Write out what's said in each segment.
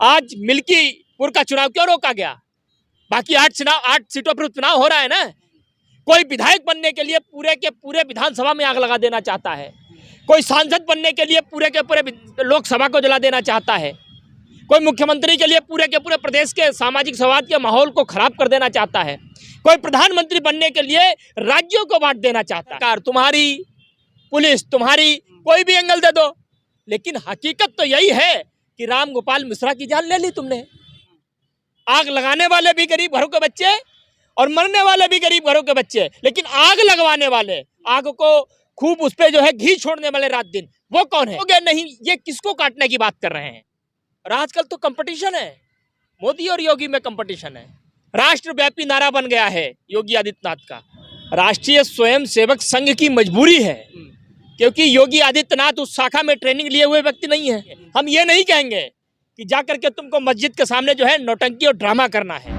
आज मिल्कीपुर का चुनाव क्यों रोका गया? बाकी 8 सीटों पर चुनाव हो रहा है ना। कोई विधायक बनने के लिए पूरे के पूरे विधानसभा में आग लगा देना चाहता है, कोई सांसद बनने के लिए पूरे के पूरे लोकसभा को जला देना चाहता है, कोई मुख्यमंत्री के लिए पूरे के पूरे प्रदेश के सामाजिक सौहार्द के माहौल को खराब कर देना चाहता है, कोई प्रधानमंत्री बनने के लिए राज्यों को बांट देना चाहता है। तुम्हारी पुलिस, तुम्हारी कोई भी एंगल दे दो, लेकिन हकीकत तो यही है कि राम गोपाल मिश्रा की जान ले ली तुमने। आग लगाने वाले भी गरीब घरों के बच्चे और मरने वाले भी गरीब घरों के बच्चे, लेकिन आग लगवाने वाले, आग को खूब उस पे जो है घी छोड़ने वाले रात दिन, वो कौन है? नहीं, ये किसको काटने की बात कर रहे हैं? और आजकल तो कंपटीशन है, मोदी और योगी में कंपटीशन है। राष्ट्रव्यापी नारा बन गया है योगी आदित्यनाथ का। राष्ट्रीय स्वयंसेवक संघ की मजबूरी है, क्योंकि योगी आदित्यनाथ उस शाखा में ट्रेनिंग लिए हुए व्यक्ति नहीं है। हम ये नहीं कहेंगे कि जाकर के तुमको मस्जिद के सामने जो है नौटंकी और ड्रामा करना है।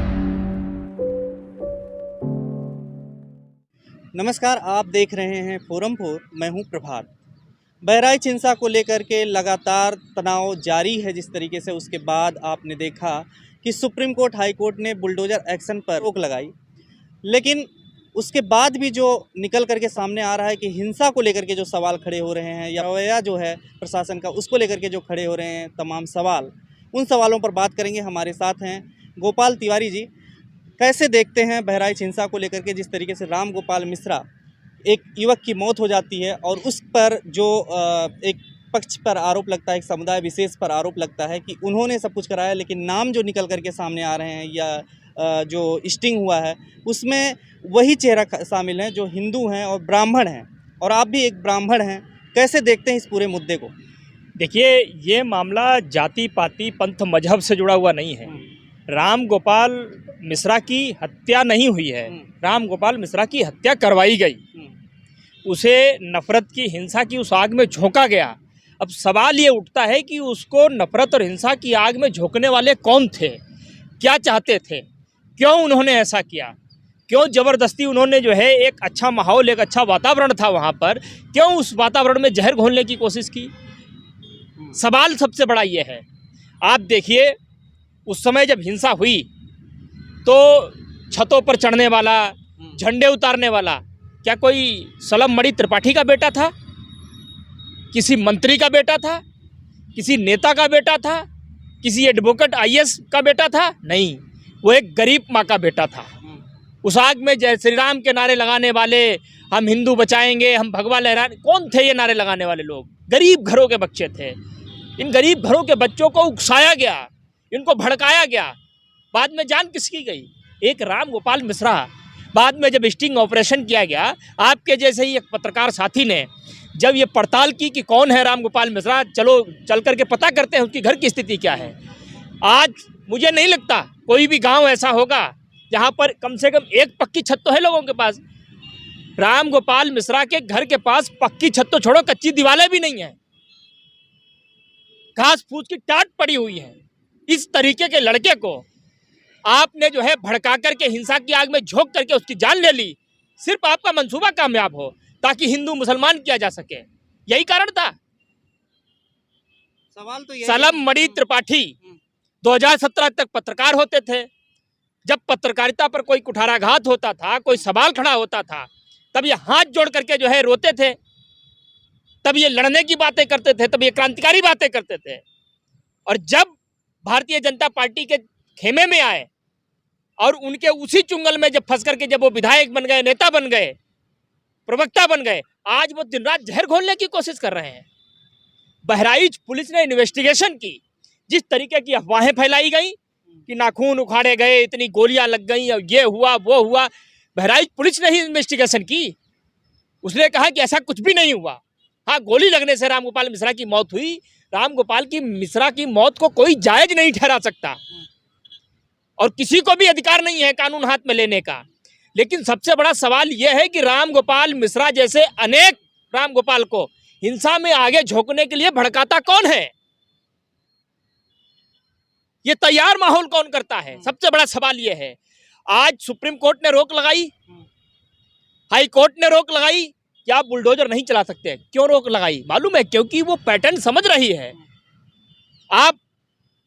नमस्कार, आप देख रहे हैं फोरम 4। मैं हूं प्रभात। बहराइच हिंसा को लेकर के लगातार तनाव जारी है। जिस तरीके से उसके बाद आपने देखा कि सुप्रीम कोर्ट, हाई कोर्ट ने बुलडोजर एक्शन पर रोक लगाई, लेकिन उसके बाद भी जो निकल करके सामने आ रहा है कि हिंसा को लेकर के जो सवाल खड़े हो रहे हैं या रवैया जो है प्रशासन का उसको लेकर के जो खड़े हो रहे हैं तमाम सवाल, उन सवालों पर बात करेंगे। हमारे साथ हैं गोपाल तिवारी जी। कैसे देखते हैं बहराइच हिंसा को लेकर के, जिस तरीके से राम गोपाल मिश्रा, एक युवक की मौत हो जाती है और उस पर जो एक पक्ष पर आरोप लगता है, एक समुदाय विशेष पर आरोप लगता है कि उन्होंने सब कुछ कराया, लेकिन नाम जो निकल करके सामने आ रहे हैं या जो स्टिंग हुआ है उसमें वही चेहरा शामिल है जो हिंदू हैं और ब्राह्मण हैं, और आप भी एक ब्राह्मण हैं। कैसे देखते हैं इस पूरे मुद्दे को? देखिए, ये मामला जाति पाति पंथ मजहब से जुड़ा हुआ नहीं है। राम गोपाल मिश्रा की हत्या नहीं हुई है, राम गोपाल मिश्रा की हत्या करवाई गई। उसे नफरत की, हिंसा की उस आग में झोंका गया। अब सवाल ये उठता है कि उसको नफरत और हिंसा की आग में झोंकने वाले कौन थे, क्या चाहते थे, क्यों उन्होंने ऐसा किया, क्यों ज़बरदस्ती उन्होंने जो है एक अच्छा माहौल, एक अच्छा वातावरण था वहाँ पर, क्यों उस वातावरण में जहर घोलने की कोशिश की? सवाल सबसे बड़ा ये है। आप देखिए, उस समय जब हिंसा हुई तो छतों पर चढ़ने वाला, झंडे उतारने वाला, क्या कोई सलम मणि त्रिपाठी का बेटा था, किसी मंत्री का बेटा था, किसी नेता का बेटा था, किसी एडवोकेट IAS का बेटा था? नहीं, वो एक गरीब माँ का बेटा था। उस आग में जय श्री राम के नारे लगाने वाले, हम हिंदू बचाएंगे, हम भगवा लहराएंगे, कौन थे ये नारे लगाने वाले लोग? गरीब घरों के बच्चे थे। इन गरीब घरों के बच्चों को उकसाया गया, इनको भड़काया गया। बाद में जान किसकी गई? एक राम गोपाल मिश्रा। बाद में जब स्टिंग ऑपरेशन किया गया, आपके जैसे ही एक पत्रकार साथी ने जब ये पड़ताल की कि कौन है राम गोपाल मिश्रा, चलो चल करके पता करते हैं उसकी घर की स्थिति क्या है। आज मुझे नहीं लगता कोई भी गांव ऐसा होगा जहां पर कम से कम एक पक्की छत तो है लोगों के पास। राम गोपाल मिश्रा के घर के पास पक्की छत तो छोड़ो, कच्ची दीवारें भी नहीं है, घास फूस की टाट पड़ी हुई है। इस तरीके के लड़के को आपने जो है भड़का करके हिंसा की आग में झोंक करके उसकी जान ले ली, सिर्फ आपका मंसूबा कामयाब हो ताकि हिंदू मुसलमान किया जा सके। यही कारण था। सवाल तो सलम मणि त्रिपाठी 2017 तक पत्रकार होते थे। जब पत्रकारिता पर कोई कुठाराघात होता था, कोई सवाल खड़ा होता था, तब ये हाथ जोड़ करके जो है रोते थे, तब ये लड़ने की बातें करते थे, तब ये क्रांतिकारी बातें करते थे। और जब भारतीय जनता पार्टी के खेमे में आए और उनके उसी चुंगल में जब फंस करके जब वो विधायक बन गए, नेता बन गए, प्रवक्ता बन गए, आज वो दिन रात जहर घोलने की कोशिश कर रहे हैं। बहराइच पुलिस ने इन्वेस्टिगेशन की, जिस तरीके की अफवाहें फैलाई गई कि नाखून उखाड़े गए, इतनी गोलियां लग गई और ये हुआ वो हुआ, बहराइच पुलिस ने ही इन्वेस्टिगेशन की। उसने कहा कि ऐसा कुछ भी नहीं हुआ। हाँ, गोली लगने से राम गोपाल मिश्रा की मौत हुई। राम गोपाल की मिश्रा की मौत को कोई जायज नहीं ठहरा सकता और किसी को भी अधिकार नहीं है कानून हाथ में लेने का। लेकिन सबसे बड़ा सवाल यह है कि राम गोपाल मिश्रा जैसे अनेक राम गोपाल को हिंसा में आगे झोंकने के लिए भड़काता कौन है? ये तैयार माहौल कौन करता है? सबसे बड़ा सवाल ये है। आज सुप्रीम कोर्ट ने रोक लगाई, हाई कोर्ट ने रोक लगाई कि आप बुलडोजर नहीं चला सकते। क्यों रोक लगाई? मालूम है, क्योंकि वो पैटर्न समझ रही है। आप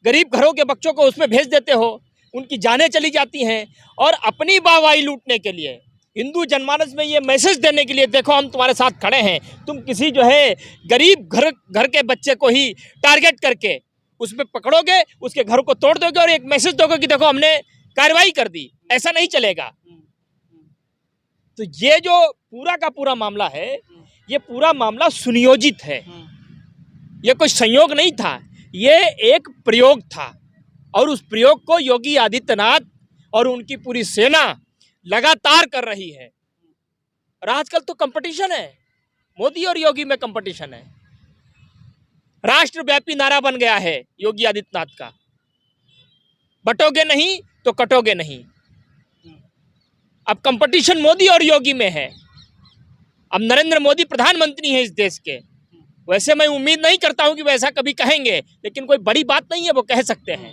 गरीब घरों के बच्चों को उसमें भेज देते हो, उनकी जानें चली जाती हैं, और अपनी वाहवाही लूटने के लिए, हिंदू जनमानस में ये मैसेज देने के लिए, देखो हम तुम्हारे साथ खड़े हैं, तुम किसी जो है गरीब घर के बच्चे को ही टारगेट करके उसमें पकड़ोगे, उसके घर को तोड़ दोगे और एक मैसेज दोगे कि देखो हमने कार्रवाई कर दी। ऐसा नहीं चलेगा। तो ये जो पूरा का पूरा मामला है, ये पूरा मामला सुनियोजित है। ये कोई संयोग नहीं था, ये एक प्रयोग था, और उस प्रयोग को योगी आदित्यनाथ और उनकी पूरी सेना लगातार कर रही है। और आजकल तो कंपटीशन है, मोदी और योगी में कंपटीशन है। राष्ट्रव्यापी नारा बन गया है योगी आदित्यनाथ का, बटोगे नहीं तो कटोगे नहीं। अब कंपटीशन मोदी और योगी में है। अब नरेंद्र मोदी प्रधानमंत्री हैं इस देश के। वैसे मैं उम्मीद नहीं करता हूं कि वैसा कभी कहेंगे, लेकिन कोई बड़ी बात नहीं है, वो कह सकते हैं।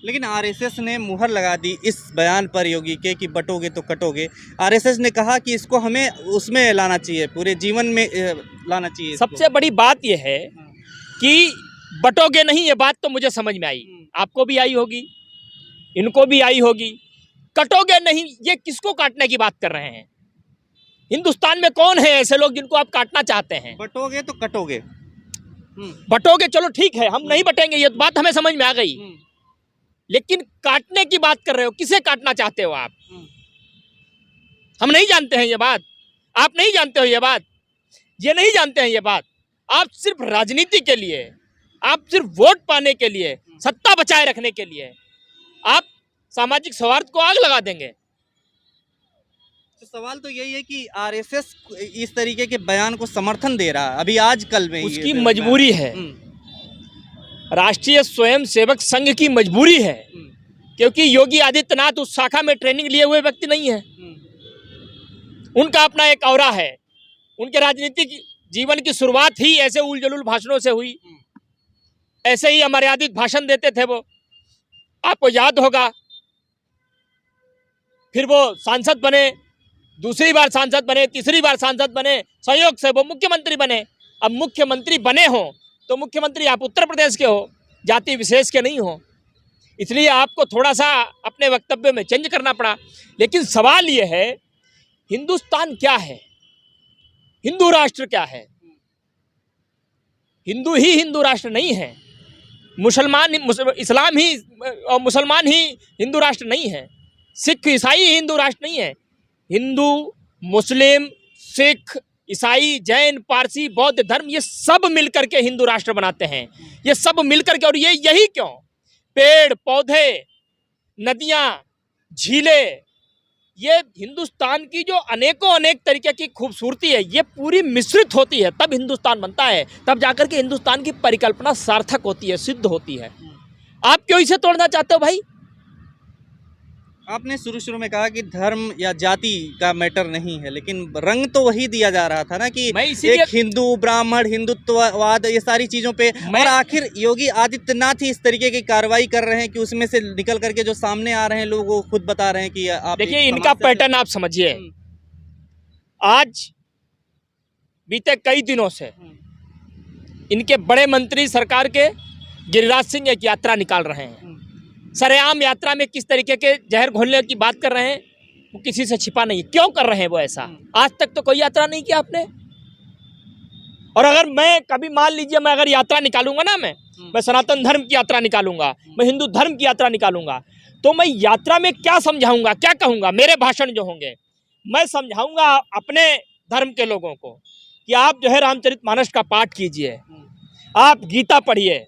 लेकिन आरएसएस ने मुहर लगा दी इस बयान पर योगी के कि बटोगे तो कटोगे। आरएसएस ने कहा कि इसको हमें उसमें लाना चाहिए, पूरे जीवन में लाना चाहिए इसको। सबसे बड़ी बात यह है कि बटोगे नहीं, ये बात तो मुझे समझ में आई, आपको भी आई होगी, इनको भी आई होगी। कटोगे नहीं, ये किसको काटने की बात कर रहे हैं? हिंदुस्तान में कौन है ऐसे लोग जिनको आप काटना चाहते हैं? बटोगे तो कटोगे। बटोगे, चलो ठीक है, हम नहीं बटेंगे, ये बात हमें समझ में आ गई। लेकिन काटने की बात कर रहे हो, किसे काटना चाहते हो आप? हम नहीं जानते हैं ये बात, आप नहीं जानते हो ये बात, ये नहीं जानते हैं ये बात। आप सिर्फ राजनीति के लिए, आप सिर्फ वोट पाने के लिए, सत्ता बचाए रखने के लिए आप सामाजिक सौहार्द को आग लगा देंगे। तो सवाल तो यही है कि आरएसएस इस तरीके के बयान को समर्थन दे रहा है अभी आजकल में। उसकी मजबूरी है, राष्ट्रीय स्वयंसेवक संघ की मजबूरी है, क्योंकि योगी आदित्यनाथ उस शाखा में ट्रेनिंग लिए हुए व्यक्ति नहीं है। उनका अपना एक औरा है, उनके राजनीतिक जीवन की शुरुआत ही ऐसे उल जलूल भाषणों से हुई, ऐसे ही अमर्यादित भाषण देते थे वो, आपको याद होगा। फिर वो सांसद बने, दूसरी बार सांसद बने, तीसरी बार सांसद बने, संयोग से वो मुख्यमंत्री बने। अब मुख्यमंत्री बने हो तो मुख्यमंत्री आप उत्तर प्रदेश के हो, जाति विशेष के नहीं हो, इसलिए आपको थोड़ा सा अपने वक्तव्य में चेंज करना पड़ा। लेकिन सवाल ये है, हिंदुस्तान क्या है, हिंदू राष्ट्र क्या है? हिंदू ही हिंदू राष्ट्र नहीं है, इस्लाम ही और मुसलमान ही हिंदू राष्ट्र नहीं है, सिख ईसाई हिंदू राष्ट्र नहीं है। हिंदू, मुस्लिम, सिख, ईसाई, जैन, पारसी, बौद्ध धर्म, ये सब मिलकर के हिंदू राष्ट्र बनाते हैं। ये सब मिलकर के, और ये यही क्यों, पेड़ पौधे, नदियाँ, झीलें, ये हिंदुस्तान की जो अनेकों अनेक तरीके की खूबसूरती है, ये पूरी मिश्रित होती है, तब हिंदुस्तान बनता है, तब जाकर के हिंदुस्तान की परिकल्पना सार्थक होती है, सिद्ध होती है। आप क्यों इसे तोड़ना चाहते हो भाई? आपने शुरू में कहा कि धर्म या जाति का मैटर नहीं है, लेकिन रंग तो वही दिया जा रहा था ना कि एक हिंदू, ब्राह्मण, हिंदुत्ववाद, ये सारी चीजों पे। और आखिर योगी आदित्यनाथ ही इस तरीके की कार्रवाई कर रहे हैं कि उसमें से निकल करके जो सामने आ रहे हैं लोग, वो खुद बता रहे हैं कि आप देखिए, इनका पैटर्न आप समझिए। आज बीते कई दिनों से इनके बड़े मंत्री सरकार के गिरिराज सिंह एक यात्रा निकाल रहे हैं। सरेआम यात्रा में किस तरीके के जहर घोलने की बात कर रहे हैं, वो किसी से छिपा नहीं। क्यों कर रहे हैं वो ऐसा? आज तक तो कोई यात्रा नहीं किया आपने। और अगर मैं कभी, मान लीजिए मैं अगर यात्रा निकालूंगा ना, मैं सनातन धर्म की यात्रा निकालूंगा, मैं हिंदू धर्म की यात्रा निकालूंगा, तो मैं यात्रा में क्या समझाऊंगा, क्या कहूंगा? मेरे भाषण जो होंगे, मैं समझाऊंगा अपने धर्म के लोगों को कि आप जो है रामचरितमानस का पाठ कीजिए, आप गीता पढ़िए,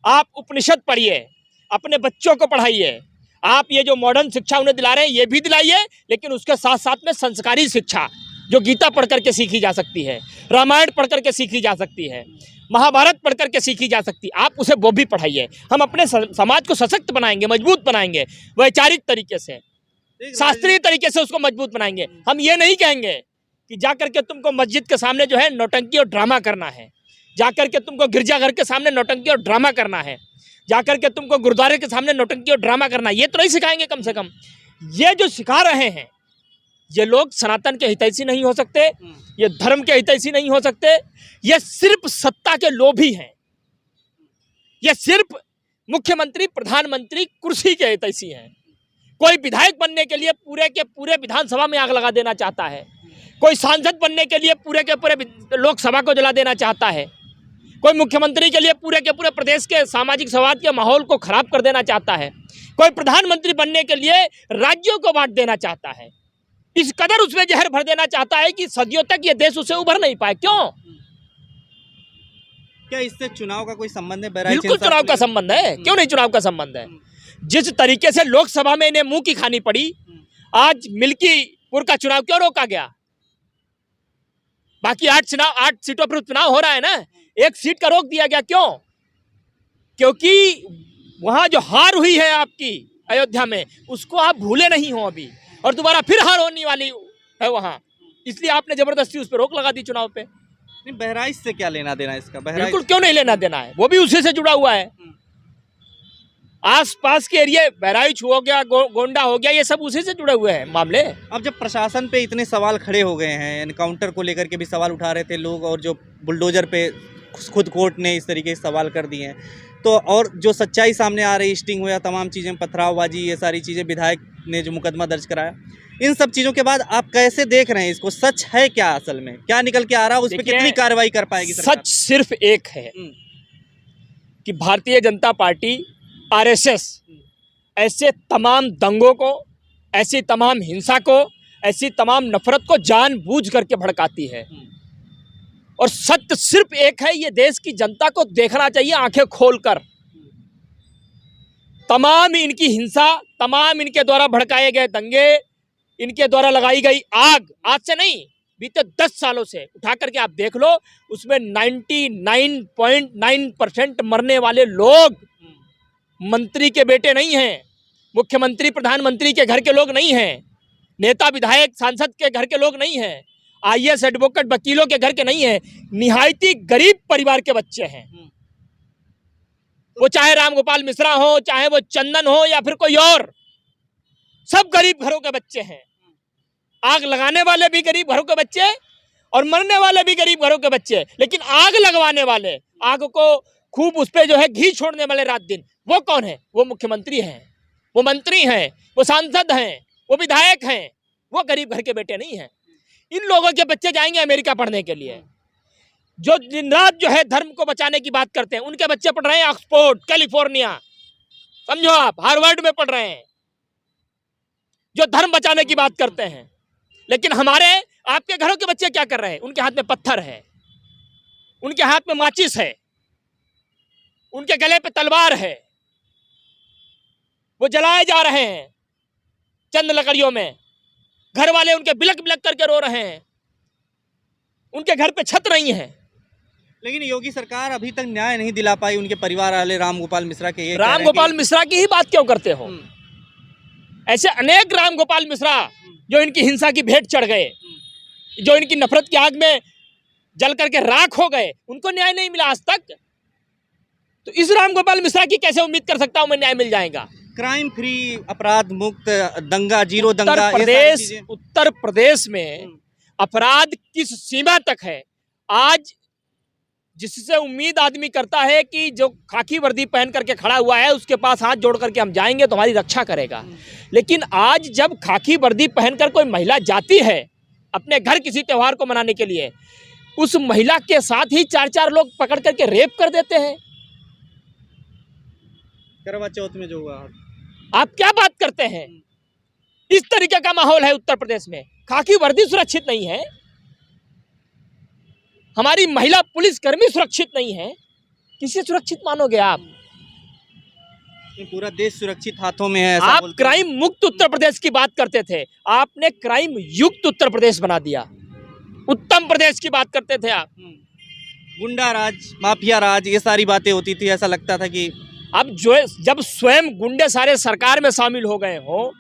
आप उपनिषद पढ़िए, अपने बच्चों को पढ़ाइए। आप ये जो मॉडर्न शिक्षा उन्हें दिला रहे हैं, ये भी दिलाइए, लेकिन उसके साथ साथ में संस्कारी शिक्षा जो गीता पढ़ करके सीखी जा सकती है, रामायण पढ़ करके सीखी जा सकती है, महाभारत पढ़ करके सीखी जा सकती है, आप उसे वो भी पढ़ाइए। हम अपने समाज को सशक्त बनाएंगे, मजबूत बनाएंगे, वैचारिक तरीके से, शास्त्रीय तरीके से उसको मजबूत बनाएंगे। हम ये नहीं कहेंगे कि जा करके तुमको मस्जिद के सामने जो है नौटंकी और ड्रामा करना है, जा करके तुमको गिरजाघर के सामने नौटंकी और ड्रामा करना है, जाकर के तुमको गुरुद्वारे के सामने नौटंकी और ड्रामा करना, ये तो नहीं सिखाएंगे। कम से कम ये जो सिखा रहे हैं, ये लोग सनातन के हितैषी नहीं हो सकते, ये धर्म के हितैषी नहीं हो सकते, ये सिर्फ सत्ता के लोभी हैं, ये सिर्फ मुख्यमंत्री प्रधानमंत्री कुर्सी के तैसी हैं। कोई विधायक बनने के लिए पूरे के पूरे विधानसभा में आग लगा देना चाहता है, कोई सांसद बनने के लिए पूरे के पूरे लोकसभा को जला देना चाहता है, कोई मुख्यमंत्री के लिए पूरे के पूरे प्रदेश के सामाजिक सौहार्द के माहौल को खराब कर देना चाहता है, कोई प्रधानमंत्री बनने के लिए राज्यों को बांट देना चाहता है। इस कदर उसमें जहर भर देना चाहता है कि सदियों तक ये देश उसे उभर नहीं पाए। क्यों? क्या इससे चुनाव का कोई संबंध है? बिल्कुल चुनाव का संबंध है। क्यों नहीं चुनाव का संबंध है? जिस तरीके से लोकसभा में इन्हें मुंह की खानी पड़ी, आज मिल्कीपुर का चुनाव क्यों रोका गया? बाकी 8 सीटों पर चुनाव हो रहा है ना, एक सीट का रोक दिया गया। क्यों? क्योंकि वहां जो हार हुई है आपकी अयोध्या में, उसको आप भूले नहीं हो अभी, और दोबारा फिर हार होने वाली है वहां, इसलिए आपने जबरदस्ती उस पर रोक लगा दी चुनाव पे। नहीं, बहराइच से क्या लेना देना इसका? बिल्कुल क्यों नहीं लेना देना है, वो भी उसी से जुड़ा हुआ है। आसपास के एरिया, बहराइच हो गया, गोंडा हो गया, ये सब उसी से जुड़े हुए हैं मामले। अब जब प्रशासन पे इतने सवाल खड़े हो गए हैं, एनकाउंटर को लेकर के भी सवाल उठा रहे थे लोग, और जो बुलडोजर पे खुद कोर्ट ने इस तरीके से सवाल कर दिए हैं, तो और जो सच्चाई सामने आ रही, स्टिंग हुआ, तमाम चीज़ें, पथरावबाजी, ये सारी चीज़ें, विधायक ने जो मुकदमा दर्ज कराया, इन सब चीज़ों के बाद आप कैसे देख रहे हैं इसको? सच है क्या? असल में क्या निकल के आ रहा है? उस पर कितनी कार्रवाई कर पाएगी सरकार? सच सिर्फ एक है कि भारतीय जनता पार्टी, आरएसएस ऐसे तमाम दंगों को, ऐसी तमाम हिंसा को, ऐसी तमाम नफरत को जानबूझ करके भड़काती है। और सत्य सिर्फ एक है, ये देश की जनता को देखना चाहिए आंखें खोलकर। तमाम इनकी हिंसा, तमाम इनके द्वारा भड़काए गए दंगे, इनके द्वारा लगाई गई आग, आज से नहीं, बीते 10 सालों से उठा करके आप देख लो, उसमें 99.9% मरने वाले लोग मंत्री के बेटे नहीं हैं, मुख्यमंत्री प्रधानमंत्री के घर के लोग नहीं हैं, नेता विधायक सांसद के घर के लोग नहीं हैं, आईएएस एडवोकेट वकीलों के घर के नहीं हैं, निहायती गरीब परिवार के बच्चे हैं। वो चाहे राम गोपाल मिश्रा हो, चाहे वो चंदन हो, या फिर कोई और, सब गरीब घरों के बच्चे हैं। आग लगाने वाले भी गरीब घरों के बच्चे और मरने वाले भी गरीब घरों के बच्चे। लेकिन आग लगवाने वाले, आग को खूब उस पर जो है घी छोड़ने वाले रात दिन, वो कौन है? वो मुख्यमंत्री हैं, वो मंत्री हैं, वो सांसद हैं, वो विधायक हैं, वो गरीब घर के बेटे नहीं हैं। इन लोगों के बच्चे जाएंगे अमेरिका पढ़ने के लिए, जो दिन रात जो है धर्म को बचाने की बात करते हैं, उनके बच्चे पढ़ रहे हैं ऑक्सफोर्ड, कैलिफोर्निया, समझो आप, हार्वर्ड में पढ़ रहे हैं, जो धर्म बचाने की बात करते हैं। लेकिन हमारे आपके घरों के बच्चे क्या कर रहे हैं? उनके हाथ में पत्थर है, उनके हाथ में माचिस है, उनके गले पे तलवार है, वो जलाए जा रहे हैं चंद लकड़ियों में, घर वाले उनके बिलक बिलक करके रो रहे हैं, उनके घर पे छत नहीं है। लेकिन योगी सरकार अभी तक न्याय नहीं दिला पाई उनके परिवार वाले राम गोपाल मिश्रा के। राम गोपाल मिश्रा की ही बात क्यों करते हो? ऐसे अनेक राम गोपाल मिश्रा जो इनकी हिंसा की भेंट चढ़ गए, जो इनकी नफरत की आग में जल करके राख हो गए, उनको न्याय नहीं मिला आज तक। तो इस राम गोपाल मिश्रा की कैसे उम्मीद कर सकता हूं मैं न्याय मिल जाएगा? क्राइम फ्री, अपराध मुक्त, दंगा जीरो दंगा, उत्तर प्रदेश में अपराध किस सीमा तक है आज, जिससे उम्मीद आदमी करता है कि जो खाकी वर्दी पहन करके खड़ा हुआ है उसके पास हाथ जोड़ करके हम जाएंगे तो हमारी रक्षा करेगा। लेकिन आज जब खाकी वर्दी पहनकर कोई महिला जाती है अपने घर किसी त्योहार को मनाने के लिए, उस महिला के साथ ही 4 लोग पकड़ करके रेप कर देते हैं। करवा चौथ में जो हुआ, आप क्या बात करते हैं? इस तरीके का माहौल है उत्तर प्रदेश में। खाकी वर्दी सुरक्षित नहीं है, हमारी महिला पुलिसकर्मी सुरक्षित नहीं है, किसे सुरक्षित मानोगे आप? पूरा देश सुरक्षित हाथों में है। आप क्राइम मुक्त उत्तर प्रदेश की बात करते थे, आपने क्राइम युक्त उत्तर प्रदेश बना दिया। उत्तम प्रदेश की बात करते थे आप। गुंडा राज, माफिया राज, ये सारी बातें होती थी। ऐसा लगता था कि अब जब स्वयं गुंडे सारे सरकार में शामिल हो गए हो,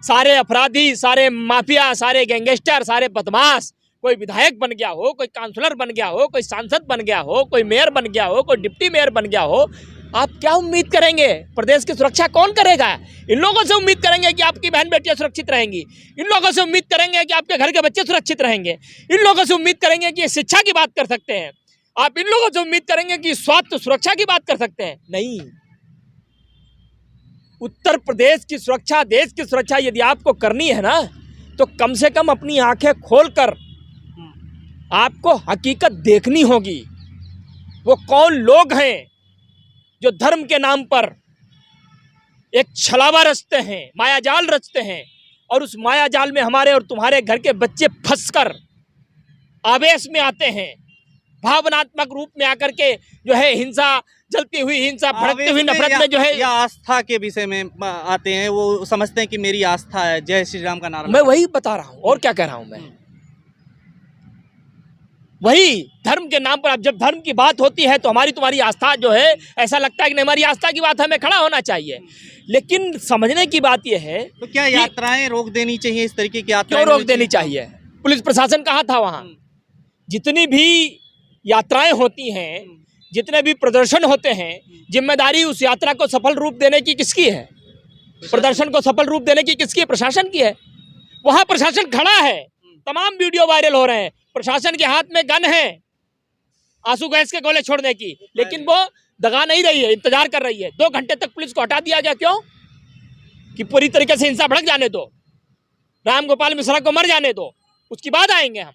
सारे अपराधी, सारे माफिया, सारे गैंगस्टर, सारे बदमाश, कोई विधायक बन गया हो, कोई काउंसलर बन गया हो, कोई सांसद बन गया हो, कोई मेयर बन गया हो, कोई डिप्टी मेयर बन गया हो, आप क्या उम्मीद करेंगे? प्रदेश की सुरक्षा कौन करेगा? इन लोगों से उम्मीद करेंगे कि आपकी बहन बेटियां सुरक्षित रहेंगी, इन लोगों से उम्मीद करेंगे कि आपके घर के बच्चे सुरक्षित रहेंगे, इन लोगों से उम्मीद करेंगे कि शिक्षा की बात कर सकते हैं, आप इन लोगों से उम्मीद करेंगे कि स्वास्थ्य सुरक्षा की बात कर सकते हैं? नहीं, उत्तर प्रदेश की सुरक्षा, देश की सुरक्षा यदि आपको करनी है ना, तो कम से कम अपनी आंखें खोलकर आपको हकीकत देखनी होगी। वो कौन लोग हैं जो धर्म के नाम पर एक छलावा रचते हैं, मायाजाल रचते हैं, और उस मायाजाल में हमारे और तुम्हारे घर के बच्चे फंसकर आवेश में आते हैं, भावनात्मक रूप में आकर के जो है हिंसा, जलती हुई हिंसा, भड़कती हुई नफरत में जो है, या आस्था के विषय में आते हैं। वो समझते हैं कि मेरी आस्था है, जय श्री राम का नारा। मैं वही बता रहा हूँ, और क्या कह रहा हूँ मैं। वही धर्म के नाम पर, अब जब धर्म की बात होती है तो हमारी तुम्हारी आस्था जो है, ऐसा लगता है कि नहीं, हमारी आस्था की बात हमें खड़ा होना चाहिए। लेकिन समझने की बात यह है, तो क्या यात्राएं रोक देनी चाहिए? इस तरीके की यात्राएं क्यों रोक देनी चाहिए? पुलिस प्रशासन कहाँ था वहाँ? जितनी भी यात्राएं होती हैं, जितने भी प्रदर्शन होते हैं, जिम्मेदारी उस यात्रा को सफल रूप देने की किसकी है? प्रदर्शन को सफल रूप देने की किसकी? प्रशासन की है। वहाँ प्रशासन खड़ा है, तमाम वीडियो वायरल हो रहे हैं, प्रशासन के हाथ में गन है आंसू गैस के गोले छोड़ने की, लेकिन वो दगा नहीं रही है, इंतजार कर रही है। 2 घंटे तक पुलिस को हटा दिया गया, क्यों? कि पूरी तरीके से हिंसा भड़क जाने दो, राम गोपाल मिश्रा को मर जाने दो, उसके बाद आएंगे हम।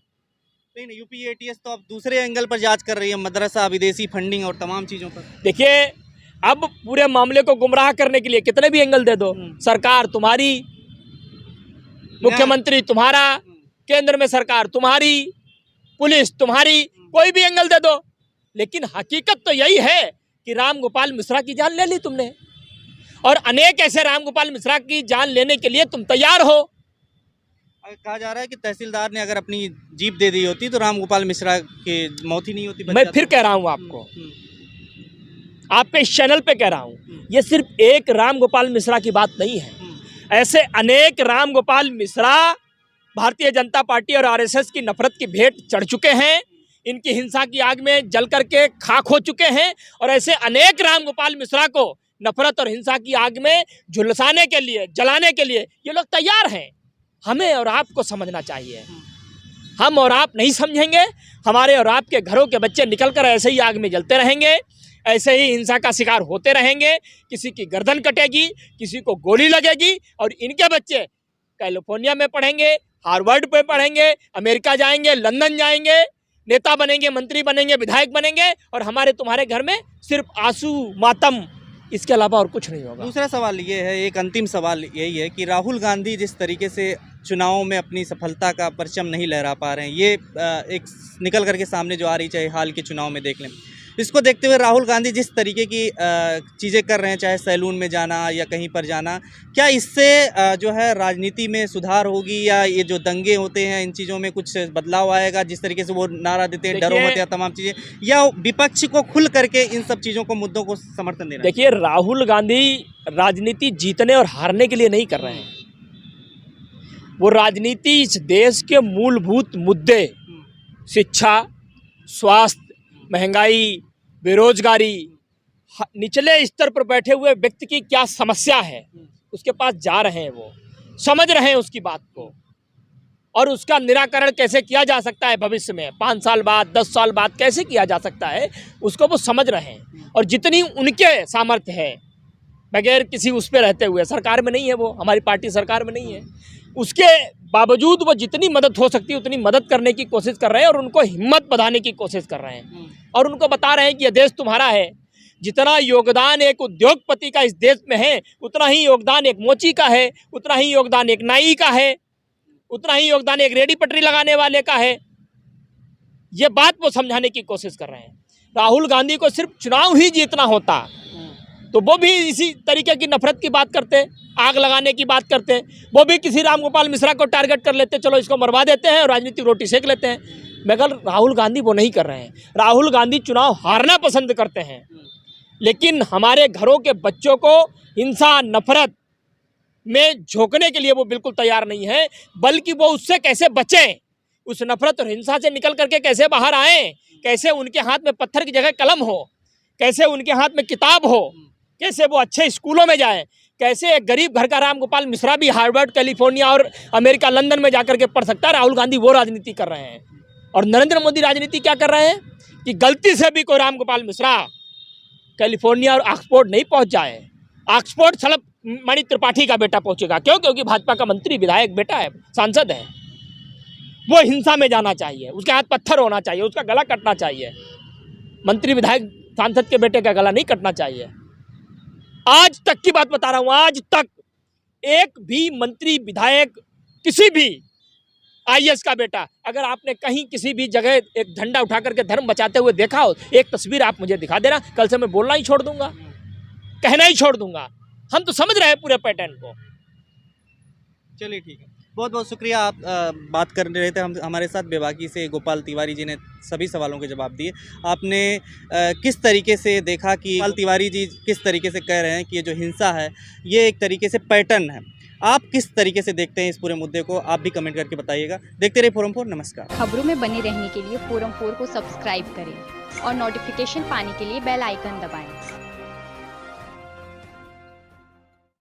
नहीं, यूपी एटीएस तो अब दूसरे एंगल पर जांच कर रही है, मदरसा, विदेशी फंडिंग और तमाम चीजों पर। देखिए, अब पूरे मामले को गुमराह करने के लिए कितने भी एंगल दे दो, सरकार तुम्हारी, मुख्यमंत्री तुम्हारा, केंद्र में सरकार तुम्हारी, पुलिस तुम्हारी, कोई भी एंगल दे दो, लेकिन हकीकत तो यही है कि राम गोपाल मिश्रा की जान ले ली तुमने, और अनेक ऐसे राम गोपाल मिश्रा की जान लेने के लिए तुम तैयार हो। कहा जा रहा है कि तहसीलदार ने अगर अपनी जीप दे दी होती तो राम गोपाल मिश्रा की मौत ही नहीं होती। मैं फिर कह रहा हूं आपको, आपके इस चैनल पे कह रहा हूं, ये सिर्फ एक राम गोपाल मिश्रा की बात नहीं है। ऐसे अनेक राम गोपाल मिश्रा भारतीय जनता पार्टी और आरएसएस की नफरत की भेंट चढ़ चुके हैं, इनकी हिंसा की आग में जल करके खाक हो चुके हैं, और ऐसे अनेक राम गोपाल मिश्रा को नफरत और हिंसा की आग में झुलसाने के लिए, जलाने के लिए ये लोग तैयार हैं। हमें और आपको समझना चाहिए, हम और आप नहीं समझेंगे, हमारे और आपके घरों के बच्चे निकलकर ऐसे ही आग में जलते रहेंगे, ऐसे ही हिंसा का शिकार होते रहेंगे, किसी की गर्दन कटेगी, किसी को गोली लगेगी, और इनके बच्चे कैलिफोर्निया में पढ़ेंगे, हार्वर्ड पे पढ़ेंगे, अमेरिका जाएंगे, लंदन जाएंगे, नेता बनेंगे, मंत्री बनेंगे, विधायक बनेंगे, और हमारे तुम्हारे घर में सिर्फ आंसू, मातम, इसके अलावा और कुछ नहीं होगा। दूसरा सवाल ये है, एक अंतिम सवाल यही है कि राहुल गांधी जिस तरीके से चुनावों में अपनी सफलता का परचम नहीं लहरा पा रहे हैं, ये एक निकल करके सामने जो आ रही, चाहे हाल के चुनाव में देख लें, इसको देखते हुए राहुल गांधी जिस तरीके की चीज़ें कर रहे हैं, चाहे सैलून में जाना या कहीं पर जाना, क्या इससे जो है राजनीति में सुधार होगी, या ये जो दंगे होते हैं इन चीज़ों में कुछ बदलाव आएगा? जिस तरीके से वो नारा देते हैं, डरो मत, या तमाम चीज़ें, या विपक्ष को खुल करके इन सब चीज़ों को, मुद्दों को समर्थन देना? देखिए, राहुल गांधी राजनीति जीतने और हारने के लिए नहीं कर रहे हैं, वो राजनीति इस देश के मूलभूत मुद्दे, शिक्षा, स्वास्थ्य, महंगाई, बेरोजगारी, निचले स्तर पर बैठे हुए व्यक्ति की क्या समस्या है, उसके पास जा रहे हैं, वो समझ रहे हैं उसकी बात को, और उसका निराकरण कैसे किया जा सकता है भविष्य में, 5 साल बाद, 10 साल बाद कैसे किया जा सकता है, उसको वो समझ रहे हैं। और जितनी उनके सामर्थ्य है, बगैर किसी उस पर रहते हुए, सरकार में नहीं है वो, हमारी पार्टी सरकार में नहीं है, उसके बावजूद वो जितनी मदद हो सकती है उतनी मदद करने की कोशिश कर रहे हैं, और उनको हिम्मत बढ़ाने की कोशिश कर रहे हैं, और उनको बता रहे हैं कि यह देश तुम्हारा है। जितना योगदान एक उद्योगपति का इस देश में है, उतना ही योगदान एक मोची का है, उतना ही योगदान एक नाई का है, उतना ही योगदान एक रेडी पटरी लगाने वाले का है। ये बात वो समझाने की कोशिश कर रहे हैं। राहुल गांधी को सिर्फ चुनाव ही जीतना होता तो वो भी इसी तरीके की नफरत की बात करते, आग लगाने की बात करते, वो भी किसी राम गोपाल मिश्रा को टारगेट कर लेते, चलो इसको मरवा देते हैं और राजनीतिक रोटी सेक लेते हैं। मगर राहुल गांधी वो नहीं कर रहे हैं। राहुल गांधी चुनाव हारना पसंद करते हैं, लेकिन हमारे घरों के बच्चों को हिंसा, नफरत में झोंकने के लिए वो बिल्कुल तैयार नहीं है, बल्कि वो उससे कैसे बचें, उस नफरत और हिंसा से निकल करके कैसे बाहर आएँ, कैसे उनके हाथ में पत्थर की जगह कलम हो, कैसे उनके हाथ में किताब हो, कैसे वो अच्छे स्कूलों में जाएं, कैसे एक गरीब घर का राम गोपाल मिश्रा भी हार्वर्ड, कैलिफोर्निया और अमेरिका, लंदन में जाकर के पढ़ सकता है। राहुल गांधी वो राजनीति कर रहे हैं। और नरेंद्र मोदी राजनीति क्या कर रहे हैं कि गलती से भी कोई राम गोपाल मिश्रा कैलिफोर्निया और ऑक्सफोर्ड नहीं पहुंच जाए, ऑक्सफोर्ड सड़क मणि त्रिपाठी का बेटा पहुंचेगा। क्यों? क्योंकि भाजपा का मंत्री, विधायक बेटा है, सांसद है। वो हिंसा में जाना चाहिए, उसके हाथ पत्थर होना चाहिए, उसका गला कटना चाहिए। मंत्री, विधायक, सांसद के बेटे का गला नहीं कटना चाहिए। आज तक की बात बता रहा हूं, आज तक एक भी मंत्री, विधायक, किसी भी आईएएस का बेटा, अगर आपने कहीं किसी भी जगह एक झंडा उठा करके धर्म बचाते हुए देखा हो, एक तस्वीर आप मुझे दिखा देना, कल से मैं बोलना ही छोड़ दूंगा, कहना ही छोड़ दूंगा। हम तो समझ रहे हैं पूरे पैटर्न को। चलिए ठीक है, बहुत बहुत शुक्रिया। आप बात कर रहे थे हमारे साथ बेबाकी से। गोपाल तिवारी जी ने सभी सवालों के जवाब दिए। आपने किस तरीके से देखा कि गोपाल तिवारी जी किस तरीके से कह रहे हैं कि ये जो हिंसा है ये एक तरीके से पैटर्न है। आप किस तरीके से देखते हैं इस पूरे मुद्दे को, आप भी कमेंट करके बताइएगा। देखते रहिए फोरम 4। नमस्कार। खबरों में बने रहने के लिए फोरम 4 को सब्सक्राइब करें और नोटिफिकेशन पाने के लिए बेल आइकन दबाएं।